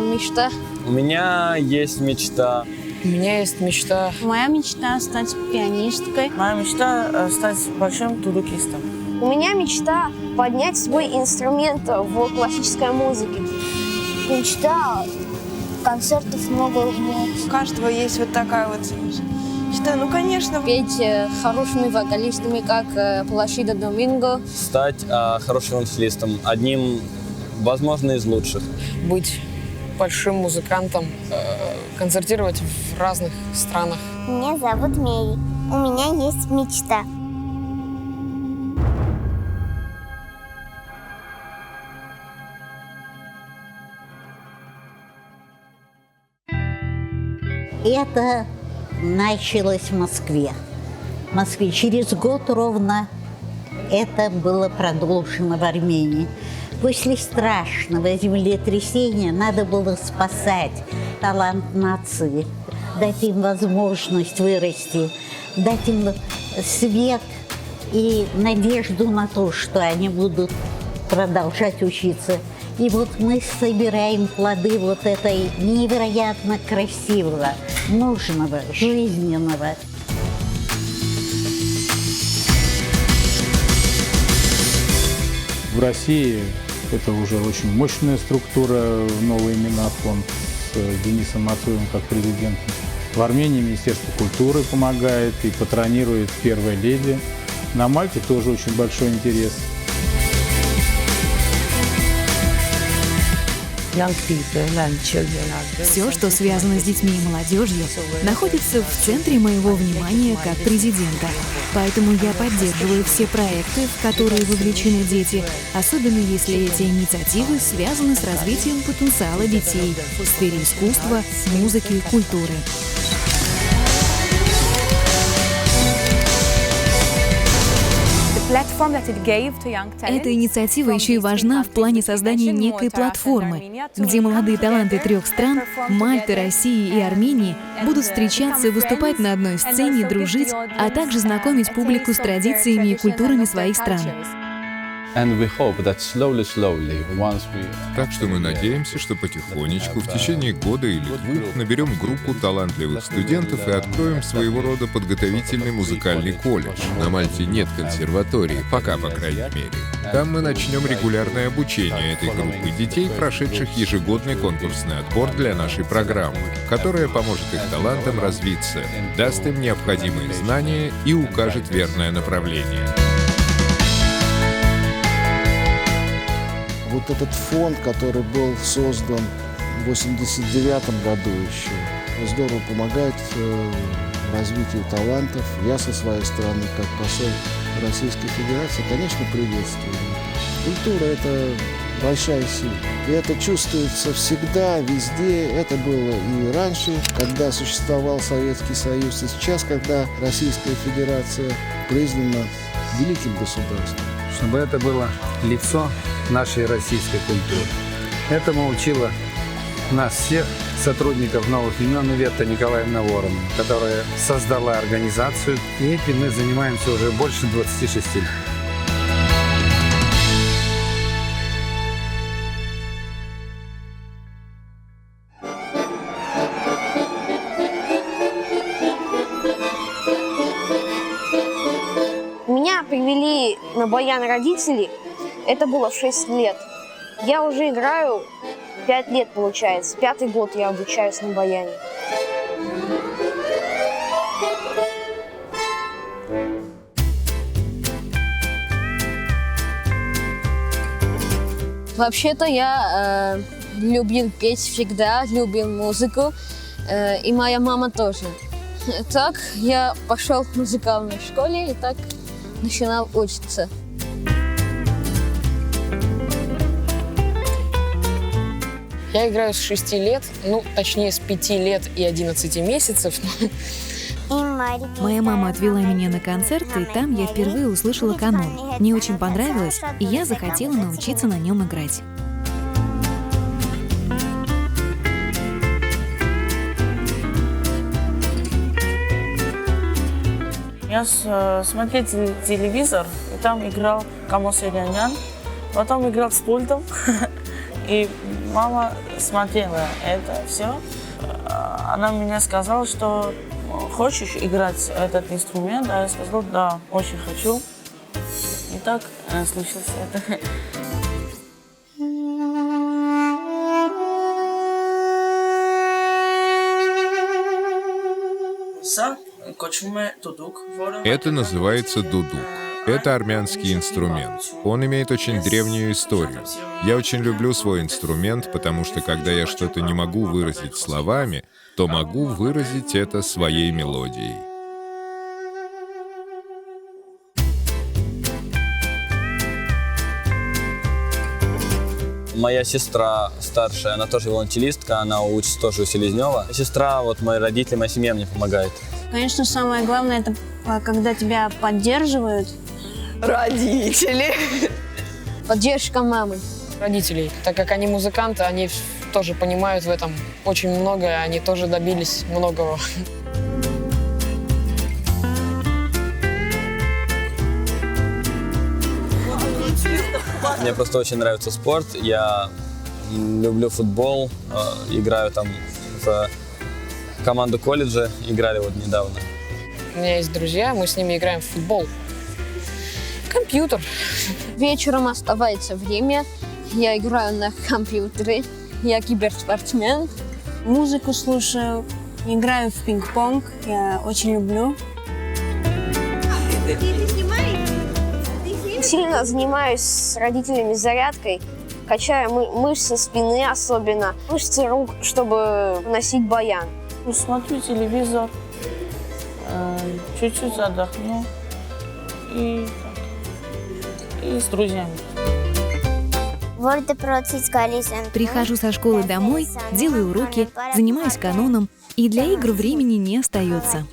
мечта. У меня есть мечта. У меня есть мечта. Моя мечта стать пианисткой. Моя мечта стать большим тудукистом. У меня мечта поднять свой инструмент в классической музыке. Мечта концертов много. У каждого есть вот такая вот мечта. Ну, конечно. Петь хорошими вокалистами, как Плашида Доминго. Стать хорошим солистом, одним, возможно, из лучших. Быть большим музыкантом, концертировать в разных странах. Меня зовут Мери. У меня есть мечта. Это началось в Москве. В Москве через год ровно это было продолжено в Армении. После страшного землетрясения надо было спасать талант нации, дать им возможность вырасти, дать им свет и надежду на то, что они будут продолжать учиться. И вот мы собираем плоды вот этой невероятно красивого, нужного, жизненного. В России это уже очень мощная структура, новый Минафон с Денисом Мацуевым как президентом. В Армении Министерство культуры помогает и патронирует первая леди. На Мальте тоже очень большой интерес. Все, что связано с детьми и молодежью, находится в центре моего внимания как президента. Поэтому я поддерживаю все проекты, в которые вовлечены дети, особенно если эти инициативы связаны с развитием потенциала детей в сфере искусства, музыки, культуры. Эта инициатива еще и важна в плане создания некой платформы, где молодые таланты 3 стран – Мальты, России и Армении – будут встречаться, выступать на одной сцене, дружить, а также знакомить публику с традициями и культурами своих стран. Так что мы надеемся, что потихонечку, в течение года или 2, наберем группу талантливых студентов и откроем своего рода подготовительный музыкальный колледж. На Мальте нет консерватории, пока, по крайней мере. Там мы начнем регулярное обучение этой группы детей, прошедших ежегодный конкурсный отбор для нашей программы, которая поможет их талантам развиться, даст им необходимые знания и укажет верное направление. Вот этот фонд, который был создан в 1989 году еще, здорово помогает развитию талантов. Я со своей стороны, как посол Российской Федерации, конечно, приветствую. Культура – это большая сила. И это чувствуется всегда, везде. Это было и раньше, когда существовал Советский Союз, и сейчас, когда Российская Федерация признана великим государством. Чтобы это было лицо нашей российской культуры. Этому учила нас всех, сотрудников новых имен, Иветта Николаевна Воронова, которая создала организацию, и этим мы занимаемся уже больше 26 лет. Меня привели на баян родители. Это было в 6 лет. Я уже играю 5 лет, получается. 5-й год я обучаюсь на баяне. Вообще-то я любил петь всегда, любил музыку. И моя мама тоже. Так я пошел в музыкальной школе и так начинал учиться. Я играю с 6 лет, ну, точнее, с 5 лет и 11 месяцев. Моя мама отвела меня на концерт, и там я впервые услышала канон. Мне очень понравилось, и я захотела научиться на нем играть. Я смотрел телевизор, и там играл Камо Серянян, потом играл с пультом. И мама смотрела это все. Она мне сказала, что хочешь играть этот инструмент, а я сказала, да, очень хочу. И так случилось это. Это называется дудук. Это армянский инструмент. Он имеет очень древнюю историю. Я очень люблю свой инструмент, потому что когда я что-то не могу выразить словами, то могу выразить это своей мелодией. Моя сестра старшая, она тоже виолончелистка, она учится тоже у Селезнева. Сестра, вот мои родители, моя семья мне помогает. Конечно, самое главное, это когда тебя поддерживают. Родители. Поддержка мамы. Родителей. Так как они музыканты, они тоже понимают в этом очень многое, они тоже добились многого. Мне просто очень нравится спорт. Я люблю футбол, играю там в команду колледжа, играли вот недавно. У меня есть друзья, мы с ними играем в футбол. Компьютер. Вечером оставается время, я играю на компьютере, я киберспортсмен. Музыку слушаю, играю в пинг-понг, я очень люблю. Сильно занимаюсь с родителями зарядкой, качаю мышцы спины особенно, мышцы рук, чтобы носить баян. Смотрю телевизор, чуть-чуть отдохну и с друзьями. Прихожу со школы домой, делаю уроки, занимаюсь каноном, и для игр времени не остается.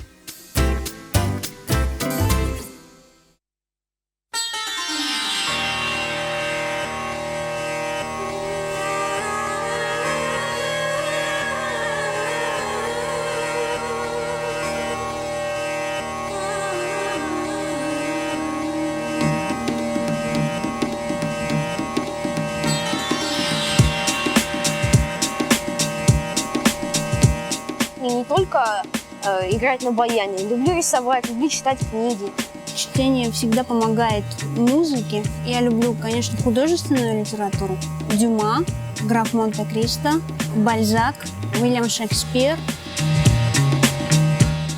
И не только играть на баяне, люблю рисовать, люблю читать книги. Чтение всегда помогает музыке. Я люблю, конечно, художественную литературу. Дюма, граф Монте-Кристо, Бальзак, Уильям Шекспир.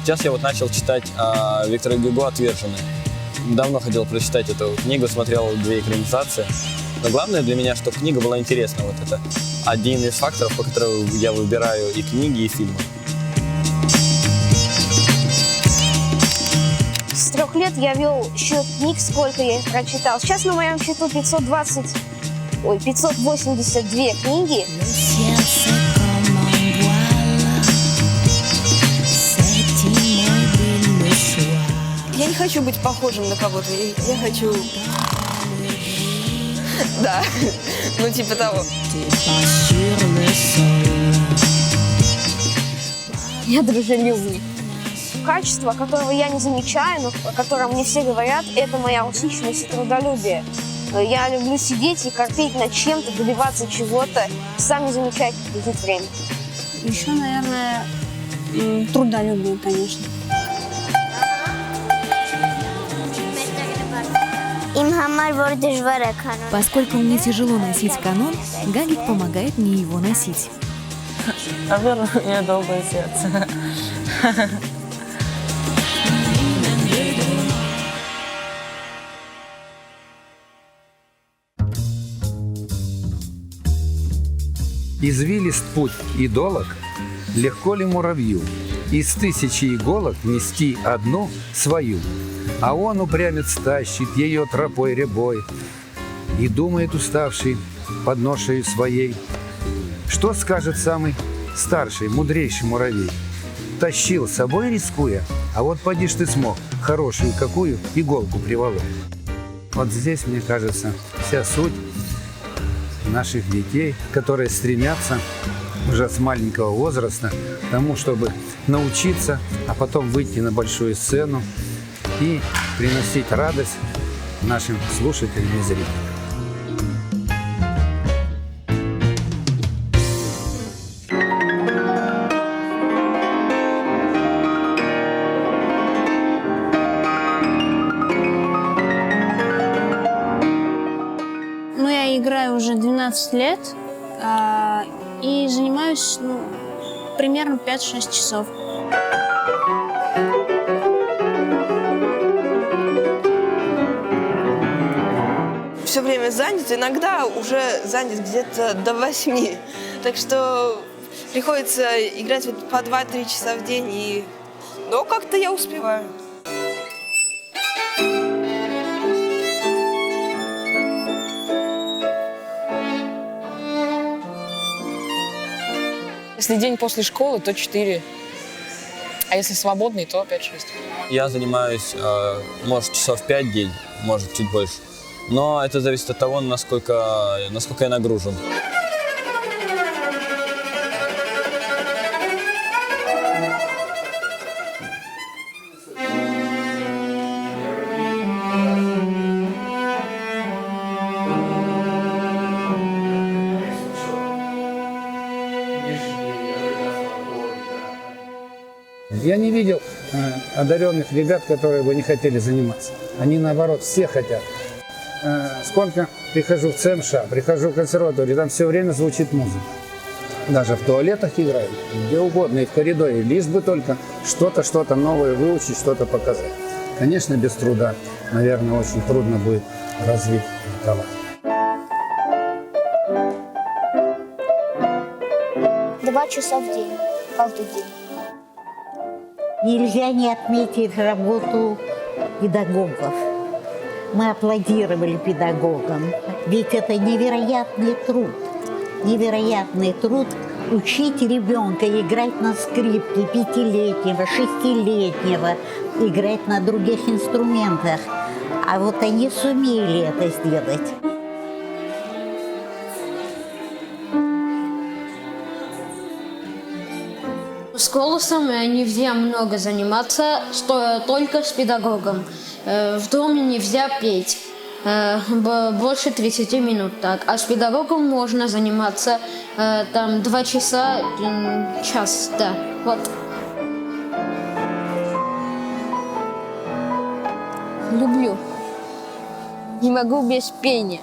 Сейчас я вот начал читать Виктора Гюго «Отверженные». Давно хотел прочитать эту книгу, смотрел 2 экранизации. Но главное для меня, чтобы книга была интересна. Вот это один из факторов, по которым я выбираю и книги, и фильмы. С 3 лет я вел счет книг, сколько я их прочитал. Сейчас на моем счету 582 книги. Я не хочу быть похожим на кого-то. Я хочу... Да, ну типа того. Я дружелюбный. Качество, которого я не замечаю, но о котором мне все говорят, это моя усидчивость и трудолюбие. Я люблю сидеть и корпеть над чем-то, добиваться чего-то, сам не замечать, как летит время. Еще, наверное, трудолюбие, конечно. Поскольку мне тяжело носить канон, Гагик помогает мне его носить. Наверное, у меня доброе сердце. Извилист путь идолог, легко ли муравью из 1000 иголок нести одну свою? А он, упрямец, тащит ее тропой рябой и думает уставший под ношею своей. Что скажет самый старший, мудрейший муравей? Тащил с собой, рискуя, а вот поди ж ты смог хорошую какую иголку приволок. Вот здесь, мне кажется, вся суть наших детей, которые стремятся уже с маленького возраста к тому, чтобы научиться, а потом выйти на большую сцену и приносить радость нашим слушателям и зрителям. уже 12 лет и занимаюсь примерно 5-6 часов. Все время занят, иногда уже занят где-то до 8. Так что приходится играть вот по 2-3 часа в день, но как-то я успеваю. Если день после школы, то 4. А если свободный, то 5-6. Я занимаюсь, может, часов 5 в день, может, чуть больше. Но это зависит от того, насколько я нагружен. Я не видел одаренных ребят, которые бы не хотели заниматься. Они, наоборот, все хотят. Сколько прихожу в ЦМШ, прихожу в консерваторию, там все время звучит музыка. Даже в туалетах играют, где угодно, и в коридоре, лишь бы только что-то новое выучить, что-то показать. Конечно, без труда, наверное, очень трудно будет развить талант. 2 часа в день, каждый день. Нельзя не отметить работу педагогов. Мы аплодировали педагогам, ведь это невероятный труд учить ребенка играть на скрипке 5-летнего, 6-летнего, играть на других инструментах. А вот они сумели это сделать. С голосом нельзя много заниматься, только с педагогом. В доме нельзя петь больше 30 минут, так. А с педагогом можно заниматься там 2 часа, час, да, вот. Люблю. Не могу без пения.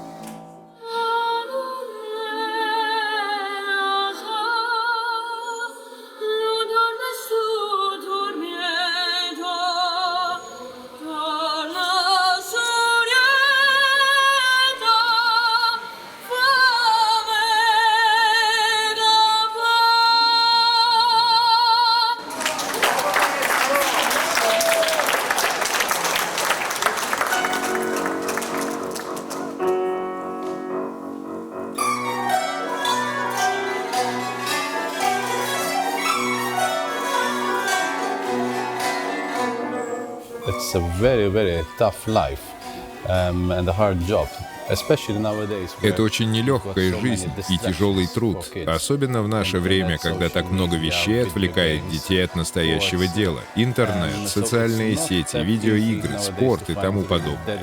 It's a very, very tough life and a hard job. Это очень нелегкая жизнь и тяжелый труд, особенно в наше время, когда так много вещей отвлекает детей от настоящего дела. Интернет, социальные сети, видеоигры, спорт и тому подобное.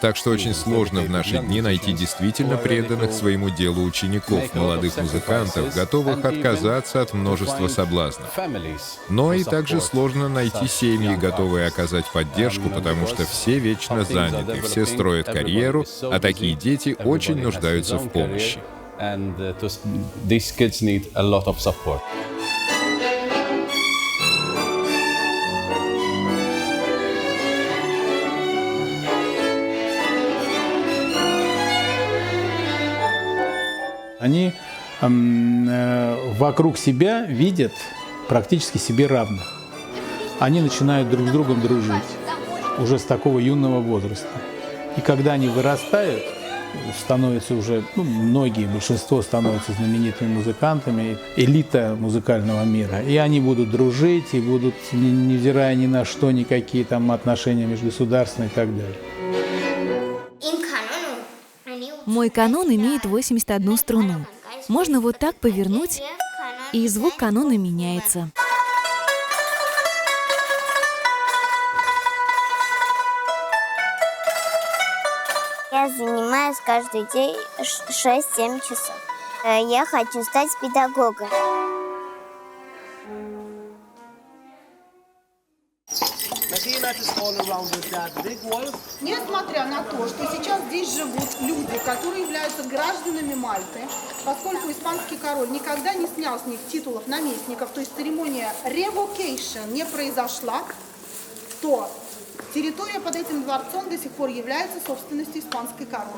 Так что очень сложно в наши дни найти действительно преданных своему делу учеников, молодых музыкантов, готовых отказаться от множества соблазнов. Но и также сложно найти семьи, готовые оказать поддержку, потому что все вечно заняты, все строят карьеру, а такие дети очень нуждаются в помощи. Они вокруг себя видят практически себе равных. Они начинают друг с другом дружить уже с такого юного возраста. И когда они вырастают, становятся уже, многие, большинство становятся знаменитыми музыкантами, элита музыкального мира. И они будут дружить, и будут, невзирая ни на что, никакие там отношения межгосударственные и так далее. Мой канон имеет 81 струну. Можно вот так повернуть, и звук канона меняется. Я занимаюсь каждый день 6-7 часов. Я хочу стать педагогом. Несмотря на то, что сейчас здесь живут люди, которые являются гражданами Мальты, поскольку испанский король никогда не снял с них титулов наместников, то есть церемония revocation не произошла, то территория под этим дворцом до сих пор является собственностью испанской короны.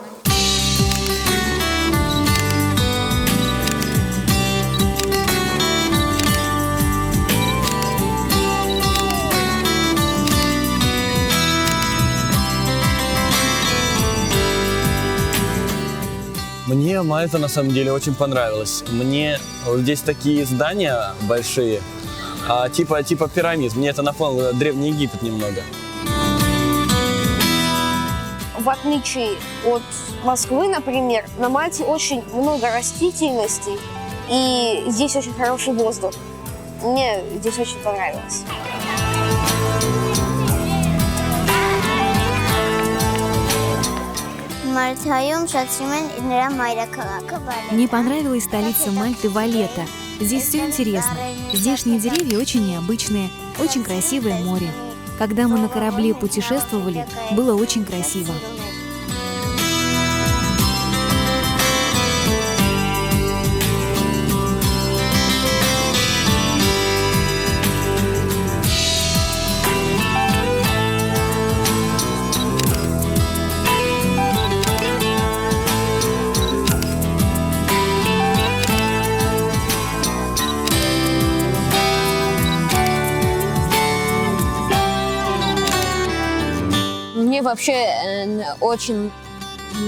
Мне Мальта на самом деле очень понравилась. Мне вот здесь такие здания большие, типа пирамид. Мне это напомнило Древний Египет немного. В отличие от Москвы, например, на Мальте очень много растительности, и здесь очень хороший воздух. Мне здесь очень понравилось. Мне понравилась столица Мальты Валета. Здесь все интересно. Здешние деревья очень необычные, очень красивое море. Когда мы на корабле путешествовали, было очень красиво. Мне вообще очень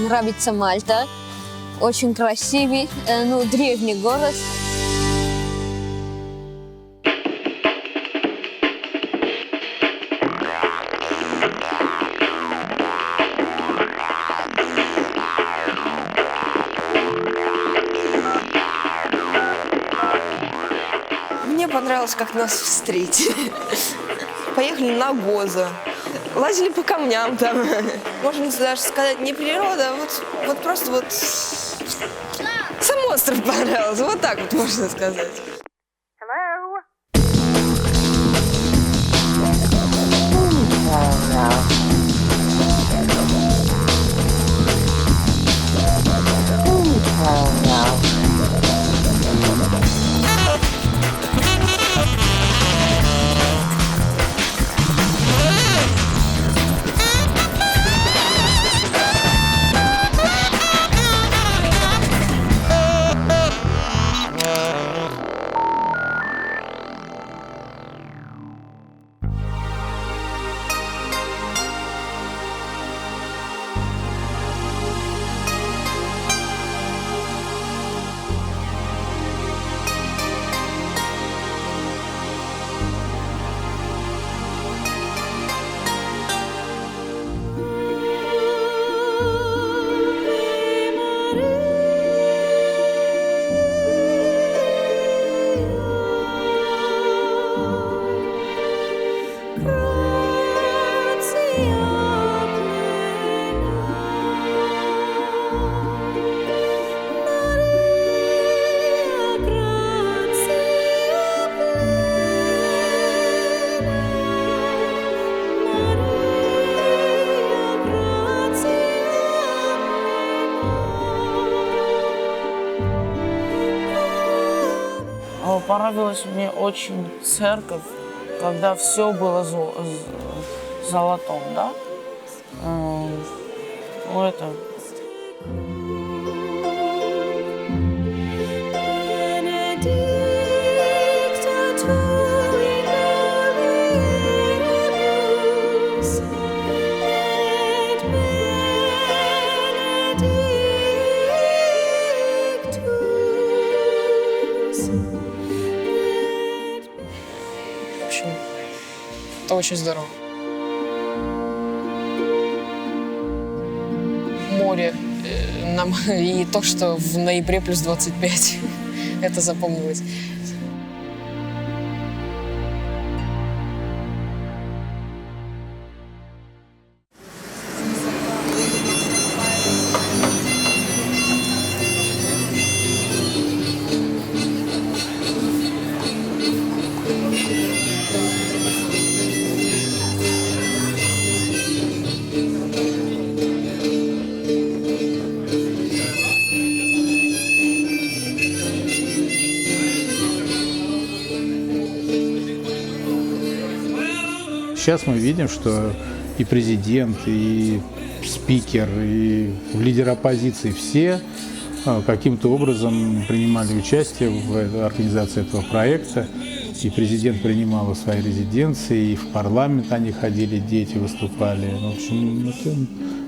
нравится Мальта. Очень красивый, древний город. Мне понравилось, как нас встретили. Поехали на Гоза. Лазили по камням там. Можно даже сказать, не природа, а вот просто вот сам остров понравился. Вот так вот можно сказать. Понравилась мне очень церковь, когда все было золотом, да? Это... Это очень здорово. Море и то, что в ноябре плюс 25. Это запомнилось. Сейчас мы видим, что и президент, и спикер, и лидер оппозиции все каким-то образом принимали участие в организации этого проекта. И президент принимал в своей резиденции, и в парламент они ходили, дети выступали. В общем, это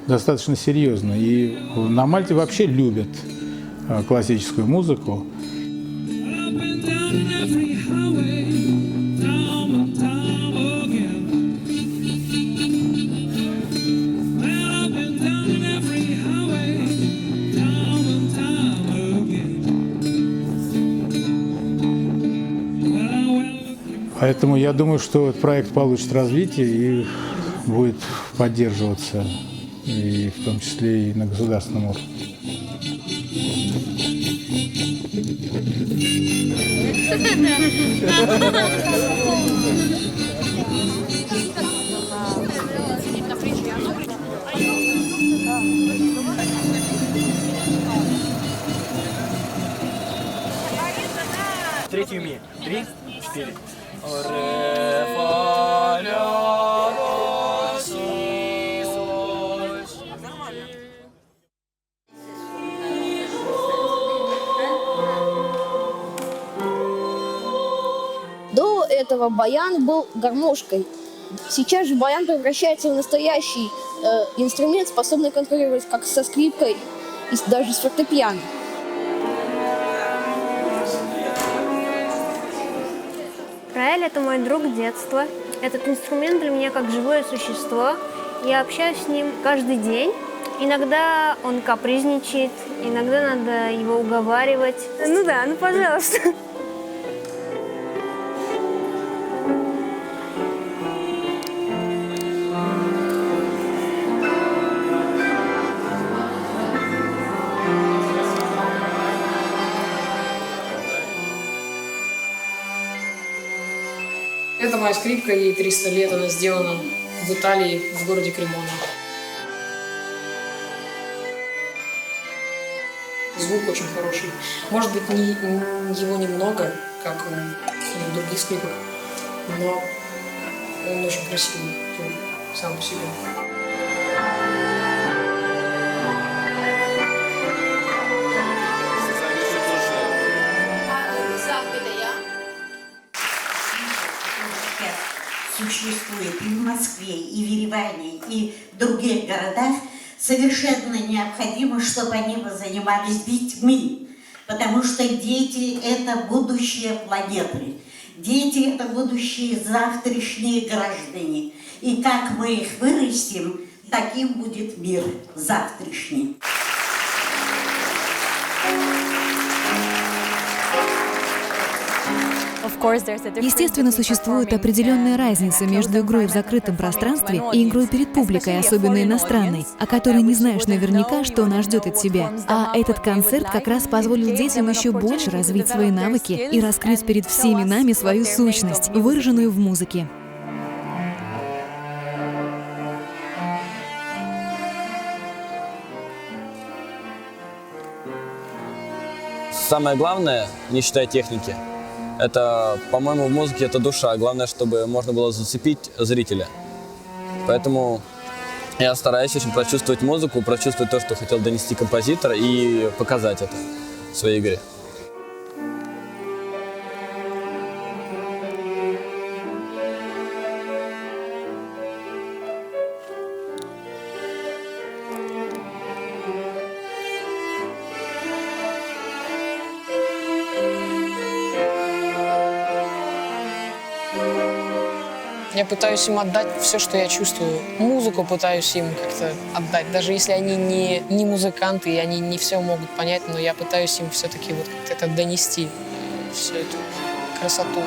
достаточно серьезно. И на Мальте вообще любят классическую музыку. Поэтому я думаю, что этот проект получит развитие и будет поддерживаться, и в том числе и на государственном уровне. Третью ми. 3, 4. До этого баян был гармошкой. Сейчас же баян превращается в настоящий инструмент, способный конкурировать как со скрипкой и даже с фортепиано. Раэль – это мой друг детства. Этот инструмент для меня как живое существо. Я общаюсь с ним каждый день. Иногда он капризничает, иногда надо его уговаривать. Ну да, ну пожалуйста. Это моя скрипка, ей 300 лет, она сделана в Италии, в городе Кремона. Звук очень хороший. Может быть, его немного, как в других скрипках, но он очень красивый сам по себе. Существует и в Москве, и в Ереване, и в других городах, совершенно необходимо, чтобы они занимались детьми, потому что дети – это будущее планеты. Дети – это будущие завтрашние граждане. И как мы их вырастим, таким будет мир завтрашний. Естественно, существует определенная разница между игрой в закрытом пространстве и игрой перед публикой, особенно иностранной, о которой не знаешь наверняка, что она ждет от тебя. А этот концерт как раз позволил детям еще больше развить свои навыки и раскрыть перед всеми нами свою сущность, выраженную в музыке. Самое главное, не считая техники, это, по-моему, в музыке это душа. Главное, чтобы можно было зацепить зрителя. Поэтому я стараюсь очень прочувствовать музыку, прочувствовать то, что хотел донести композитор, и показать это в своей игре. Я пытаюсь им отдать все, что я чувствую. Музыку пытаюсь им как-то отдать. Даже если они не музыканты, и они не все могут понять, но я пытаюсь им все-таки вот как-то это донести, всю эту красоту.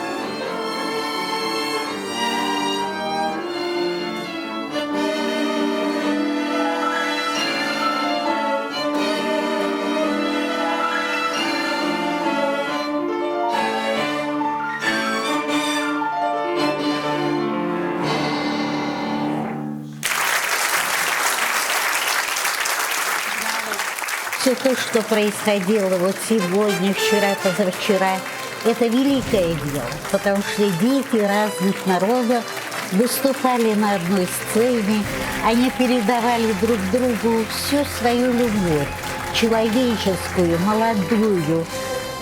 Все то, что происходило вот сегодня, вчера, позавчера, это великое дело, потому что дети разных народов выступали на одной сцене, они передавали друг другу всю свою любовь, человеческую, молодую,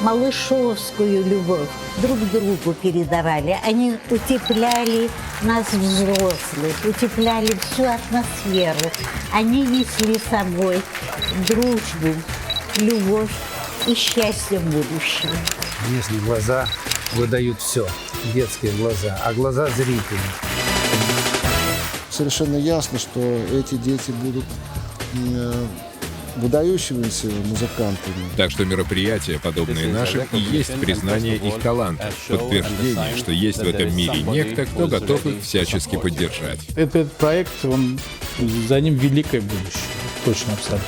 малышовскую любовь друг другу передавали. Они утепляли нас, взрослых, утепляли всю атмосферу. Они несли с собой дружбу, любовь и счастье в будущем. Конечно, глаза выдают все, детские глаза, а глаза зрителей. Совершенно ясно, что эти дети будут выдающимися музыкантами. Так что мероприятия, подобные нашим, и есть признание их таланта, подтверждение, что есть в этом мире некто, кто готов их всячески поддержать. Этот проект, за ним великое будущее, точно, абсолютно.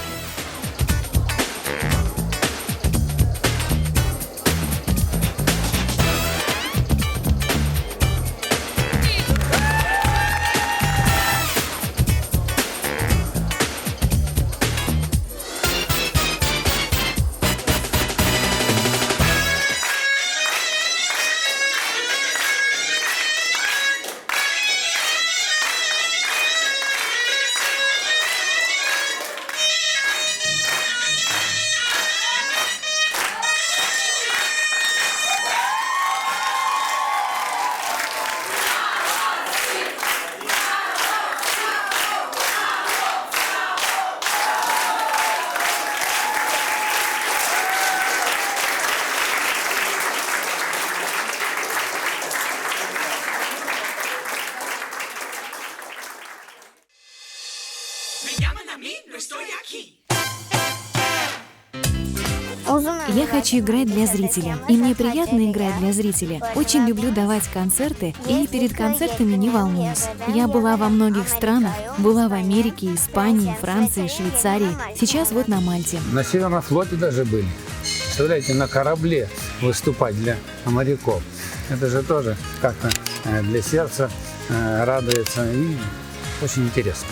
Я хочу играть для зрителя, и мне приятно играть для зрителя. Очень люблю давать концерты, и перед концертами не волнуюсь. Я была во многих странах, была в Америке, Испании, Франции, Швейцарии, сейчас вот на Мальте. На Северном флоте даже были. Представляете, на корабле выступать для моряков. Это же тоже как-то для сердца радуется и очень интересно.